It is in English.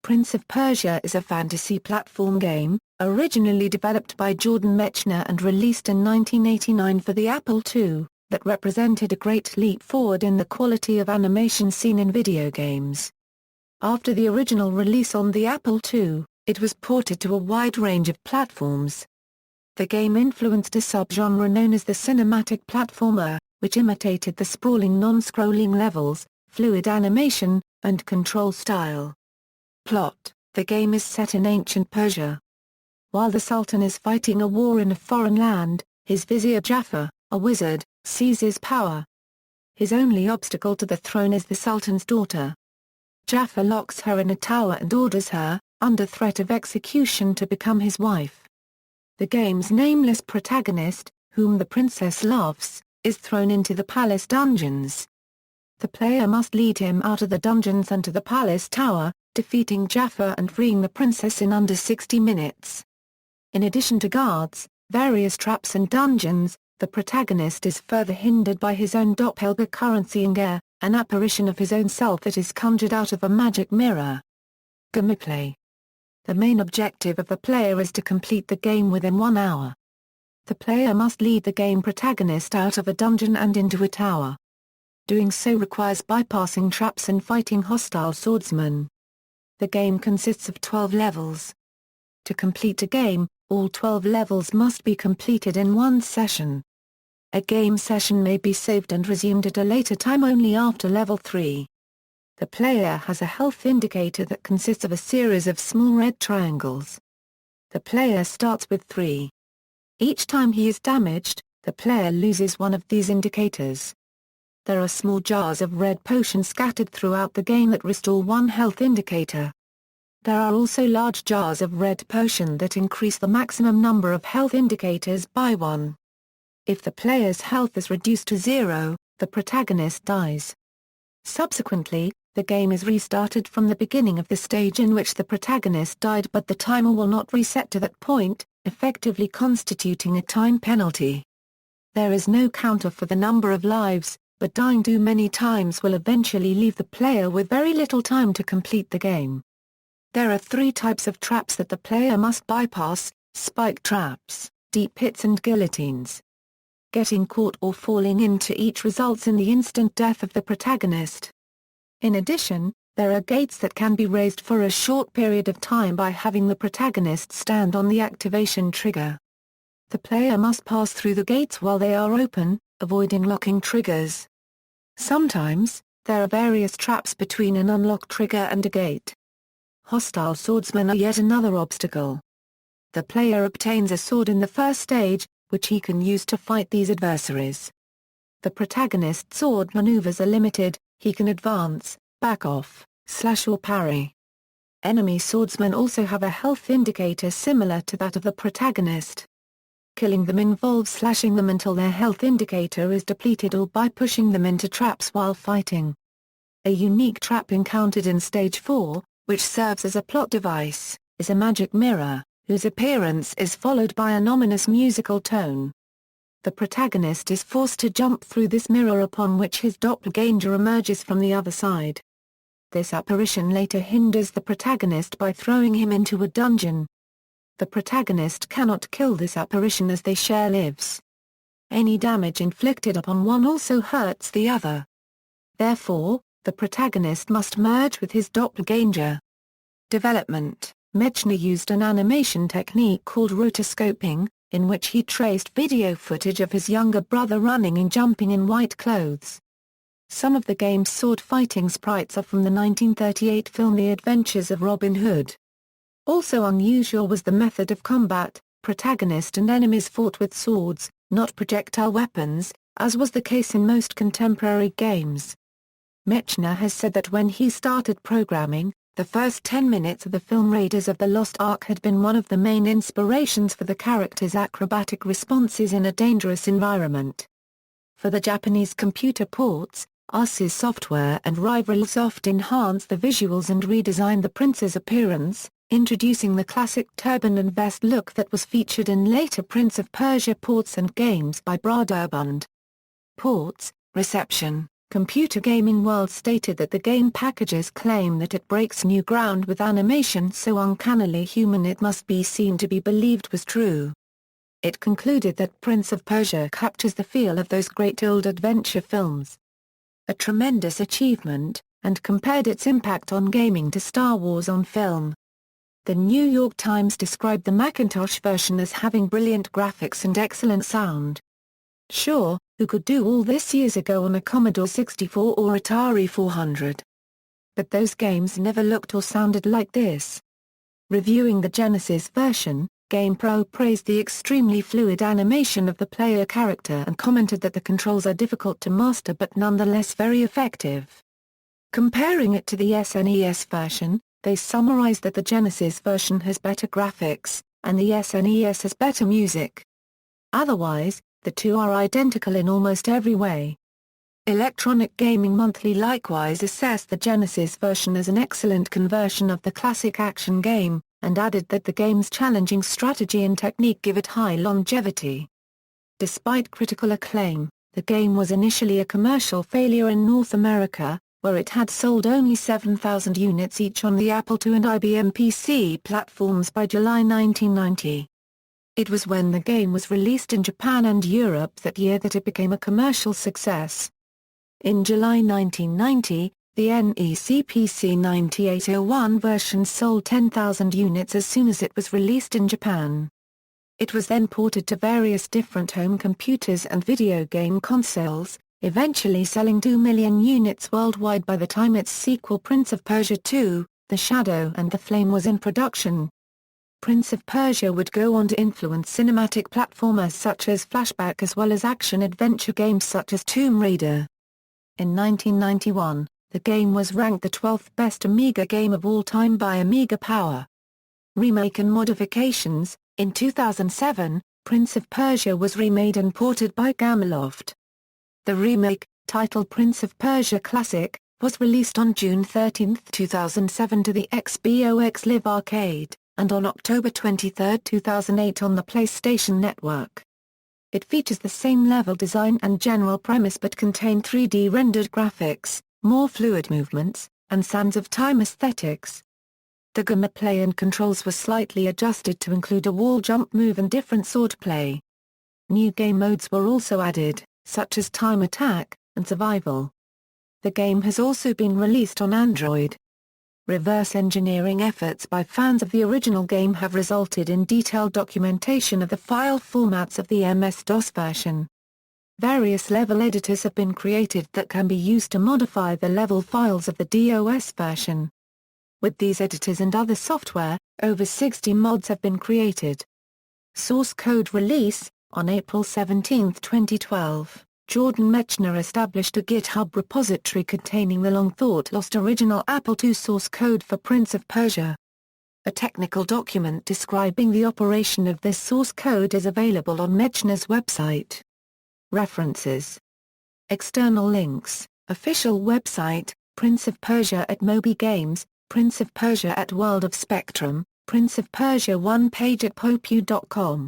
Prince of Persia is a fantasy platform game, originally developed by Jordan Mechner and released in 1989 for the Apple II, that represented a great leap forward in the quality of animation seen in video games. After the original release on the Apple II, it was ported to a wide range of platforms. The game influenced a subgenre known as the cinematic platformer, which imitated the sprawling non-scrolling levels, fluid animation, and control style. Plot: the game is set in ancient Persia. While the Sultan is fighting a war in a foreign land, his vizier Jafar, a wizard, seizes power. His only obstacle to the throne is the Sultan's daughter. Jafar locks her in a tower and orders her, under threat of execution, to become his wife. The game's nameless protagonist, whom the princess loves, is thrown into the palace dungeons. The player must lead him out of the dungeons and to the palace tower, defeating Jafar and freeing the princess in under 60 minutes. In addition to guards, various traps and dungeons, the protagonist is further hindered by his own doppelganger currency, an apparition of his own self that is conjured out of a magic mirror. Gameplay: the main objective of the player is to complete the game within 1 hour. The player must lead the game protagonist out of a dungeon and into a tower. Doing so requires bypassing traps and fighting hostile swordsmen. The game consists of 12 levels. To complete a game, all 12 levels must be completed in one session. A game session may be saved and resumed at a later time only after level 3. The player has a health indicator that consists of a series of small red triangles. The player starts with 3. Each time he is damaged, the player loses one of these indicators. There are small jars of red potion scattered throughout the game that restore 1 health indicator. There are also large jars of red potion that increase the maximum number of health indicators by 1. If the player's health is reduced to 0, the protagonist dies. Subsequently, the game is restarted from the beginning of the stage in which the protagonist died, but the timer will not reset to that point, effectively constituting a time penalty. There is no counter for the number of lives, but dying too many times will eventually leave the player with very little time to complete the game. There are 3 types of traps that the player must bypass: spike traps, deep pits and guillotines. Getting caught or falling into each results in the instant death of the protagonist. In addition, there are gates that can be raised for a short period of time by having the protagonist stand on the activation trigger. The player must pass through the gates while they are open, avoiding locking triggers. Sometimes, there are various traps between an unlock trigger and a gate. Hostile swordsmen are yet another obstacle. The player obtains a sword in the first stage, which he can use to fight these adversaries. The protagonist's sword maneuvers are limited: he can advance, back off, slash or parry. Enemy swordsmen also have a health indicator similar to that of the protagonist. Killing them involves slashing them until their health indicator is depleted or by pushing them into traps while fighting. A unique trap encountered in Stage 4, which serves as a plot device, is a magic mirror, whose appearance is followed by an ominous musical tone. The protagonist is forced to jump through this mirror, upon which his doppelganger emerges from the other side. This apparition later hinders the protagonist by throwing him into a dungeon. The protagonist cannot kill this apparition as they share lives. Any damage inflicted upon one also hurts the other. Therefore, the protagonist must merge with his doppelganger. Development: Mechner used an animation technique called rotoscoping, in which he traced video footage of his younger brother running and jumping in white clothes. Some of the game's sword-fighting sprites are from the 1938 film The Adventures of Robin Hood. Also unusual was the method of combat: protagonist and enemies fought with swords, not projectile weapons, as was the case in most contemporary games. Mechner has said that when he started programming, the first 10 minutes of the film Raiders of the Lost Ark had been one of the main inspirations for the character's acrobatic responses in a dangerous environment. For the Japanese computer ports, ASUS Software and Rivalsoft enhanced the visuals and redesigned the prince's appearance, introducing the classic turban and vest look that was featured in later Prince of Persia ports and games by Broderbund. Ports, reception. Computer Gaming World stated that the game package's claim that it breaks new ground with animation so uncannily human it must be seen to be believed was true. It concluded that Prince of Persia captures the feel of those great old adventure films. A tremendous achievement, and compared its impact on gaming to Star Wars on film. The New York Times described the Macintosh version as having brilliant graphics and excellent sound. Sure, who could do all this years ago on a Commodore 64 or Atari 400? But those games never looked or sounded like this. Reviewing the Genesis version, GamePro praised the extremely fluid animation of the player character and commented that the controls are difficult to master but nonetheless very effective. Comparing it to the SNES version, they summarized that the Genesis version has better graphics, and the SNES has better music. Otherwise, the two are identical in almost every way. Electronic Gaming Monthly likewise assessed the Genesis version as an excellent conversion of the classic action game, and added that the game's challenging strategy and technique give it high longevity. Despite critical acclaim, the game was initially a commercial failure in North America, where it had sold only 7,000 units each on the Apple II and IBM PC platforms by July 1990. It was when the game was released in Japan and Europe that year that it became a commercial success. In July 1990, the NEC PC 9801 version sold 10,000 units as soon as it was released in Japan. It was then ported to various different home computers and video game consoles, eventually selling 2 million units worldwide by the time its sequel Prince of Persia 2, The Shadow and the Flame was in production. Prince of Persia would go on to influence cinematic platformers such as Flashback as well as action-adventure games such as Tomb Raider. In 1991, the game was ranked the 12th best Amiga game of all time by Amiga Power. Remake and modifications. In 2007, Prince of Persia was remade and ported by Gameloft. The remake, titled Prince of Persia Classic, was released on June 13, 2007 to the Xbox Live Arcade, and on October 23, 2008 on the PlayStation Network. It features the same level design and general premise but contained 3D rendered graphics, more fluid movements, and Sands of Time aesthetics. The gameplay and controls were slightly adjusted to include a wall jump move and different swordplay. New game modes were also added, such as Time Attack, and Survival. The game has also been released on Android. Reverse engineering efforts by fans of the original game have resulted in detailed documentation of the file formats of the MS-DOS version. Various level editors have been created that can be used to modify the level files of the DOS version. With these editors and other software, over 60 mods have been created. Source code release. On April 17, 2012, Jordan Mechner established a GitHub repository containing the long-thought-lost original Apple II source code for Prince of Persia. A technical document describing the operation of this source code is available on Mechner's website. References. External links, official website, Prince of Persia at Moby Games, Prince of Persia at World of Spectrum, Prince of Persia one page at popu.com.